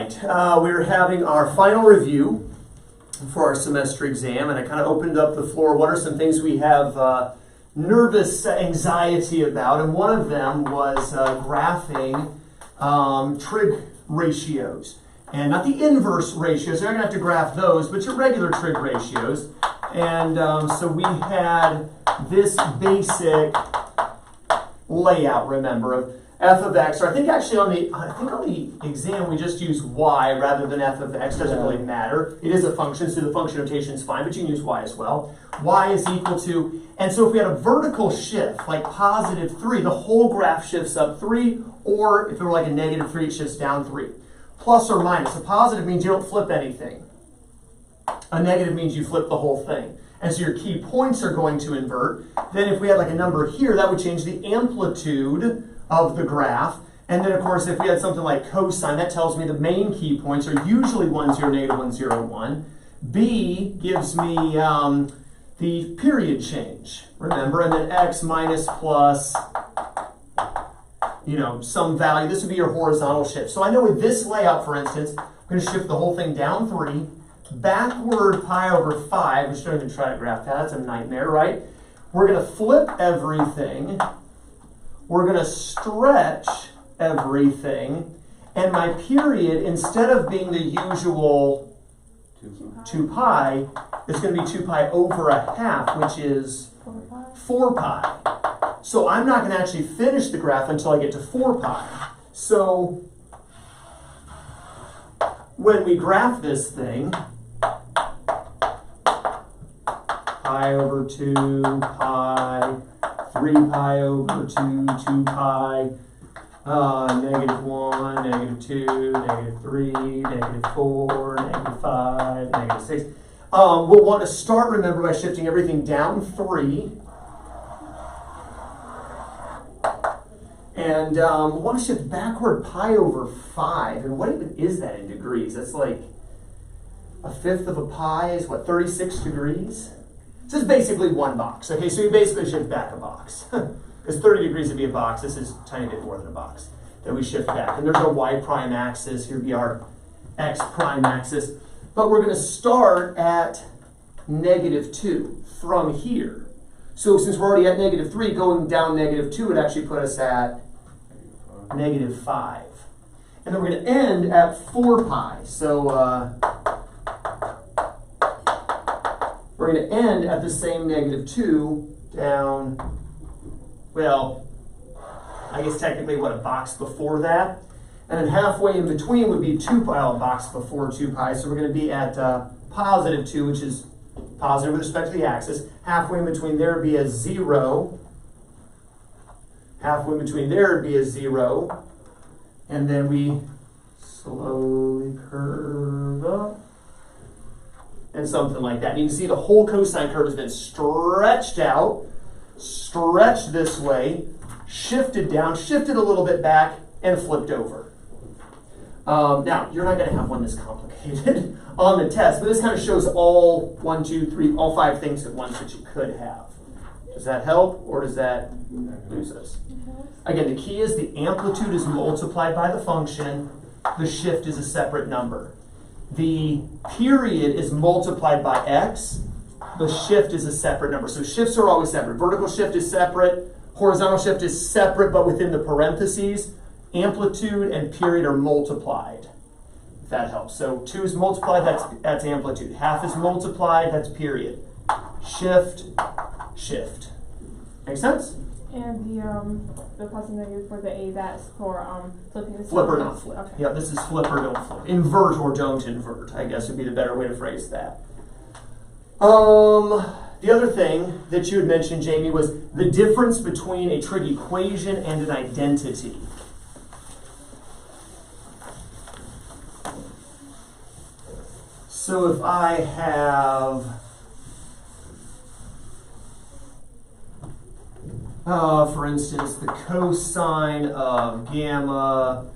right, we're having our final review for our semester exam, and I kind of opened up the floor. What are some things we have nervous anxiety about? And one of them was graphing trig ratios. And not the inverse ratios, you're not going to have to graph those, but your regular trig ratios. And so we had this basic layout, remember, of f of x, or I think actually on the exam we just use y rather than f of x. Doesn't really matter. It is a function, so the function notation is fine, but you can use y as well. Y is equal to, and so if we had a vertical shift, like positive 3, the whole graph shifts up 3, or if it were like a negative 3, it shifts down 3. Plus or minus. A positive means you don't flip anything. A negative means you flip the whole thing. And so your key points are going to invert. Then if we had like a number here, that would change the amplitude of the graph. And then of course, if we had something like cosine, that tells me the main key points are usually 1, 0, negative 1, 0, 1. B gives me the period change, remember, and then x minus plus, some value. This would be your horizontal shift. So I know with this layout, for instance, I'm going to shift the whole thing down 3, backward pi over 5, which don't even try to graph that. That's a nightmare, right? We're going to flip everything. We're going to stretch everything. And my period, instead of being the usual 2 pi, it's going to be 2 pi over a half, which is 4 pi. So I'm not going to actually finish the graph until I get to 4 pi. So when we graph this thing, pi over 2, pi, 3 pi over 2, 2 pi, negative 1, negative 2, negative 3, negative 4, negative 5, negative 6. We'll want to start, remember, by shifting everything down 3. And we'll want to shift backward pi over 5. And what even is that in degrees? That's like a fifth of a pi is what, 36 degrees? This is basically one box. Okay, so you basically shift back a box. Because 30 degrees would be a box. This is a tiny bit more than a box that we shift back. And there's our y prime axis. Here would be our x prime axis. But we're going to start at negative 2 from here. So since we're already at negative 3, going down negative 2 would actually put us at negative 5. And then we're going to end at 4 pi. So we're going to end at the same negative 2 down, well, I guess technically what, a box before that? And then halfway in between would be 2 pi, a box before 2 pi. So we're going to be at positive 2, which is positive with respect to the axis. Halfway in between there would be a 0. Halfway in between there would be a 0. And then we slowly curve up. And something like that. And you can see the whole cosine curve has been stretched out, stretched this way, shifted down, shifted a little bit back, and flipped over. Now, you're not going to have one this complicated on the test, but this kind of shows all 1, 2, 3, all 5 things at once that you could have. Does that help, or does that lose us? Again, the key is the amplitude is multiplied by the function. The shift is a separate number. The period is multiplied by x. The shift is a separate number. So shifts are always separate. Vertical shift is separate. Horizontal shift is separate, but within the parentheses. Amplitude and period are multiplied, if that helps. So 2 is multiplied, that's amplitude. Half is multiplied, that's period. Shift, shift. Make sense? And the plus and negative for the A, that's for flipping the flip or not flip. Okay. Yeah, this is flip or don't flip. Invert or don't invert, I guess would be the better way to phrase that. The other thing that you had mentioned, Jamie, was the difference between a trig equation and an identity. So if I have, for instance, the cosine of gamma,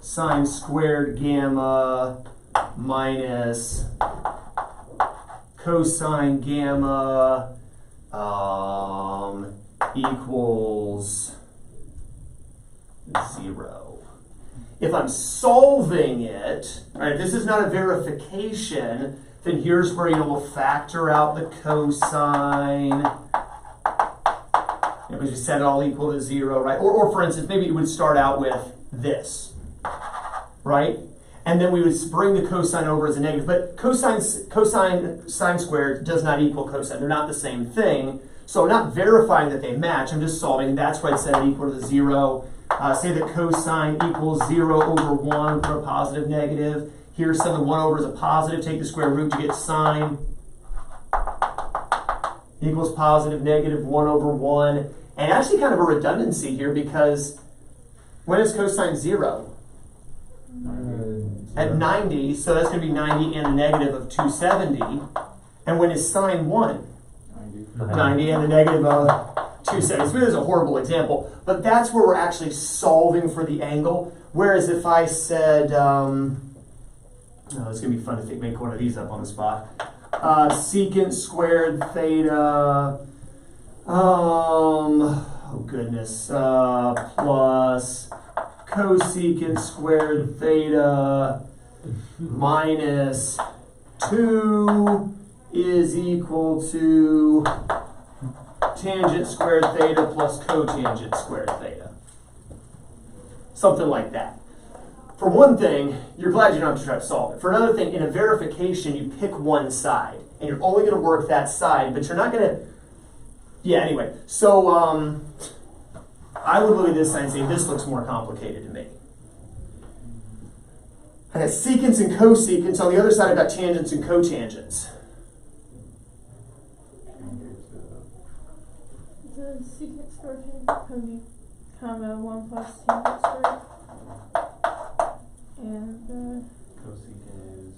sine squared gamma minus cosine gamma equals 0. If I'm solving it, right, if this is not a verification, then here's where we'll factor out the cosine. Because we set it all equal to 0, right? Or for instance, maybe it would start out with this, right? And then we would bring the cosine over as a negative. But sine squared does not equal cosine. They're not the same thing. So I'm not verifying that they match. I'm just solving. That's why I set it equal to 0. Say that cosine equals 0 over 1 for a positive, negative. Here, send the 1 over as a positive. Take the square root to get sine. Equals positive, negative 1 over 1. And actually kind of a redundancy here because when is cosine 0? At 90, so that's going to be 90 and a negative of 270. And when is sine 1? 90 and a negative of 270. So this is a horrible example, but that's where we're actually solving for the angle. Whereas if I said, it's going to be fun to make one of these up on the spot. Secant squared theta, oh goodness, plus cosecant squared theta minus 2 is equal to tangent squared theta plus cotangent squared theta. Something like that. For one thing, you're glad you don't have to try to solve it. For another thing, in a verification, you pick one side, and you're only going to work that side, but you're not going to... Yeah, anyway. So, I would look at this side and say, this looks more complicated to me. I got secants and cosecants. On the other side, I've got tangents and cotangents. The secant squared can become a 1 plus tangent squared. And the cosecant is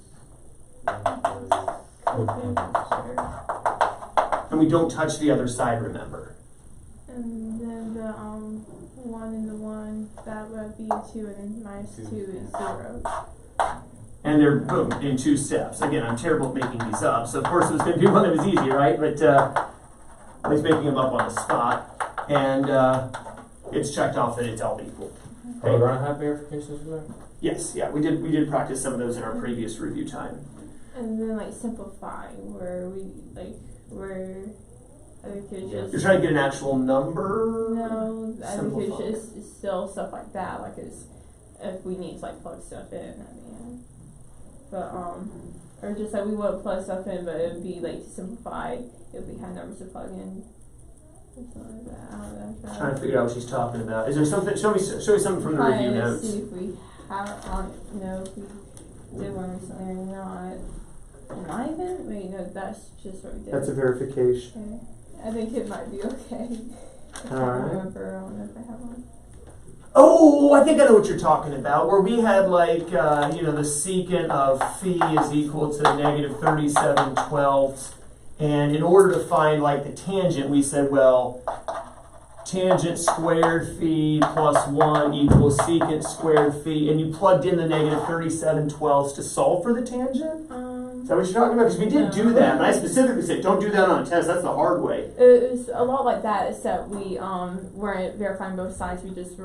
1 plus cotangent squared. And we don't touch the other side, remember. And then the 1 and the 1, that would be 2, and then minus 2 is 0. And they're, boom, in 2 steps. Again, I'm terrible at making these up, so of course it was going to be one that was easy, right? But I was making them up on the spot, and it's checked off that it's all equal. Are we going to have verifications for that? Yes, yeah, we did practice some of those in our previous review time. And then like simplifying, where I think it's just... You're trying to get an actual number? No, I think Simplify. it's just still stuff like that, like it's, if we need to like plug stuff in at the end. But, or just like we would plug stuff in, but it would be like simplified if we had numbers to plug in. Or something like that. I don't know. Trying to figure out what she's talking about. Is there something, show me something from the review Trying to notes. see if we have, I don't know if we did one recently or not. Am I even? Wait, no, that's just what we did. That's a verification. Okay. I think it might be okay. I can't remember. I don't know if I have one. Oh, I think I know what you're talking about. Where we had like, the secant of phi is equal to negative 37/12. And in order to find like the tangent, we said, well, tangent squared phi plus 1 equals secant squared phi. And you plugged in the negative 37/12 to solve for the tangent? Is that what you're talking about? Because we did do that, and I specifically said, don't do that on a test. That's the hard way. It was a lot like that, except we weren't verifying both sides. We just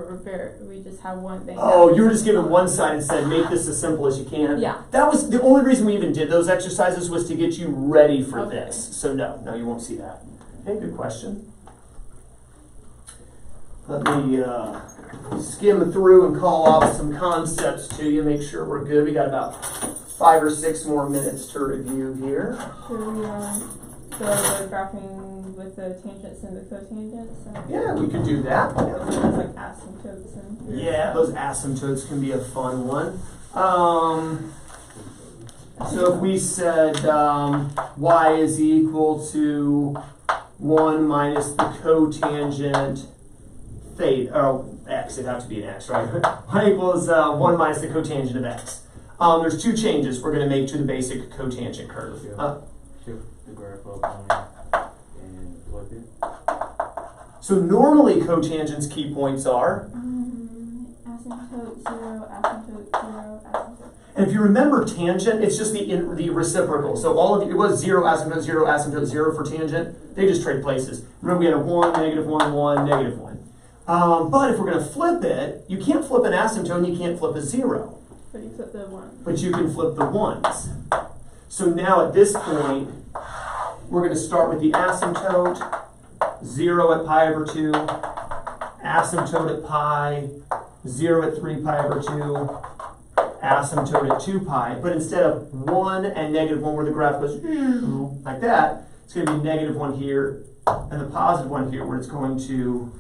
had one thing. Oh, you were just given one side and said, make this as simple as you can? Yeah. That was the only reason we even did those exercises was to get you ready for Okay. this. So no, you won't see that. Okay, good question. Let me skim through and call off some concepts to you, make sure we're good. We got about 5 or 6 more minutes to review here. Should we go the graphing with the tangents and the cotangents? Yeah, we could do that. It's like asymptotes and... Yeah, those asymptotes can be a fun one. So if we said y is equal to 1 minus the cotangent theta, or x, it'd have to be an x, right? Y equals 1 minus the cotangent of x. There's 2 changes we're going to make to the basic cotangent curve. Shift the graph up and plug it. So normally cotangent's key points are, asymptote 0, asymptote 0, asymptote. and if you remember tangent, it's just the reciprocal. So all of it was 0, asymptote 0 for tangent. They just trade places. Remember we had a 1, -1, 1, -1. But if we're going to flip it, you can't flip an asymptote and you can't flip a 0. But you put the one. But you can flip the 1s. So now at this point, we're going to start with the asymptote, 0 at pi over 2, asymptote at pi, 0 at 3 pi over 2, asymptote at 2 pi. But instead of 1 and negative 1 where the graph goes like that, it's going to be negative 1 here and the positive 1 here where it's going to,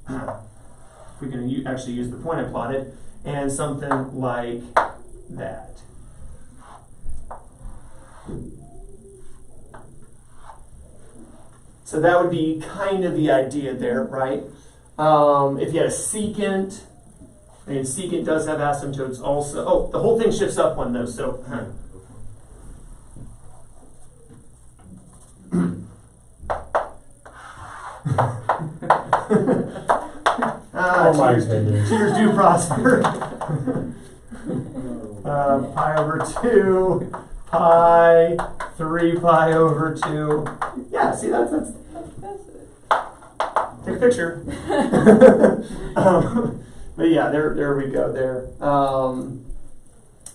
if we can actually use the point I plotted, and something like that. So that would be kind of the idea there, right? If you had a secant, and secant does have asymptotes also. Oh, the whole thing shifts up one though, so. Oh my goodness. Cheers do prosper. Pi over 2, pi, 3 pi over 2. Yeah, see, that's take a picture. But yeah, there we go there.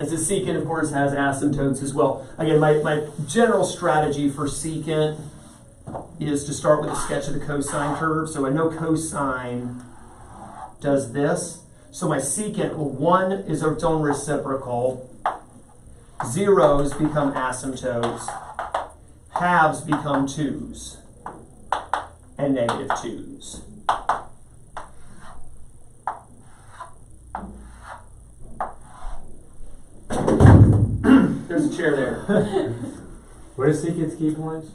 As a secant, of course, has asymptotes as well. Again, my general strategy for secant is to start with a sketch of the cosine curve. So I know cosine does this. So my secant, 1 is its own reciprocal. Zeros become asymptotes. Halves become 2s. And negative 2s. There's a chair there. What is secant's key points?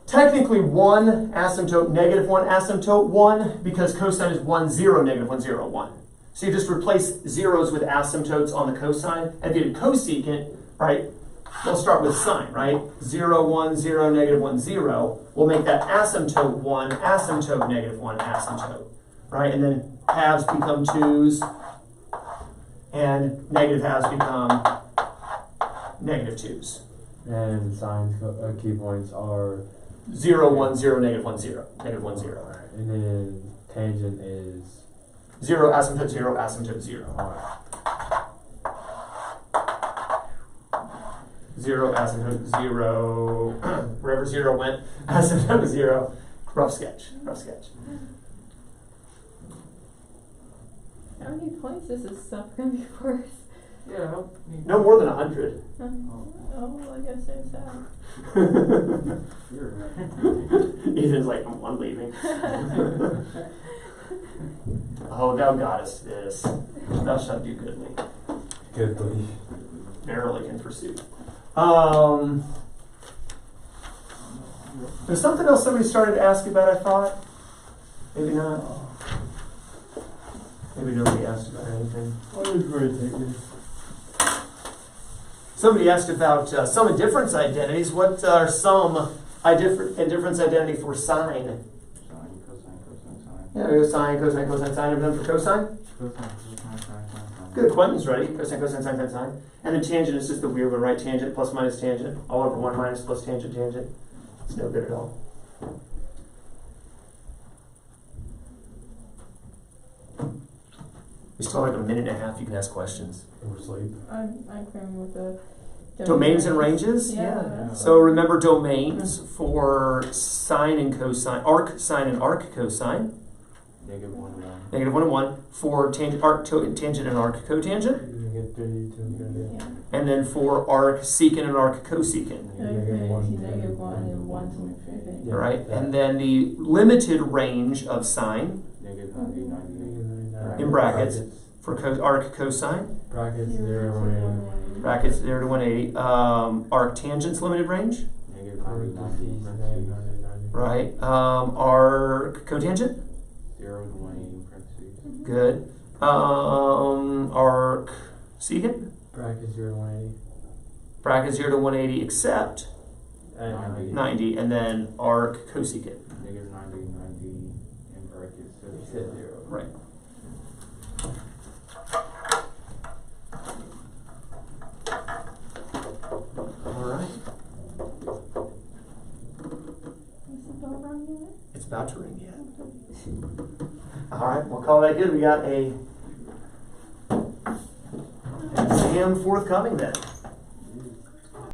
Technically 1 asymptote, negative 1 asymptote 1, because cosine is 1, 0, negative 1, 0, 1. So you just replace zeros with asymptotes on the cosine. And if you did cosecant, right, we'll start with sine, right? 0, 1, 0, negative 1, 0. We'll make that asymptote 1, asymptote negative 1, asymptote, right? And then halves become 2s, and negative halves become negative 2s. And sine's key points are 0, 1, 0, negative 1, 0, negative 1, 0. alright. And then tangent is 0, asymptote 0, asymptote 0. alright. 0, asymptote 0, wherever 0 went, asymptote 0. Rough sketch, rough sketch. How many points is this stuff gonna be worth? Yeah. No more than 100. Oh, I guess there's that. Ethan's like, I'm leaving. Oh, thou goddess this. Thou shalt do goodly. Goodly. Verily in pursuit. There's something else somebody started to ask about, I thought. Maybe not. Maybe nobody asked about anything. What is very taken? Somebody asked about sum and difference identities. What are sum and difference identity for sine? Sine, cosine, cosine, sine. Yeah, we go sine, cosine, cosine, sine. Ever done for cosine? Cosine, cosine, sine, sine. Good. Quentin's ready. Cosine, cosine, sine, sine, sine. And then tangent is just the weird one, right? Tangent plus minus tangent. All over 1 minus plus tangent, tangent. It's no good at all. We still have like a minute and a half. You can ask questions. Or sleep. I'm cramming with the Domains and ranges? Yeah. So remember domains for sine and cosine, arc sine and arc cosine. Negative 1, 1. Negative 1 and 1 for tangent, arc, tangent and arc cotangent. You get 32. Yeah. And then for arc secant and arc cosecant. Negative 1, Negative 1 and 1 to infinity. Yeah. Right? And then the limited range of sine Negative 90, 90. in brackets for arc cosine. Brackets 0 to 180. Brackets 0 to 180. Arc tangent's limited range. Negative 90, 90. Right? Arc cotangent. 0 to 180 in parentheses. Good. Arc secant. Bracket 0 to 180. Bracket 0 to 180 except 90. 90. And then arc cosecant. Negative 90, 90 in brackets 0. Right. All right. Is the bell rung yet? It's about to ring yet. All right, we'll call that good. We got a exam forthcoming then.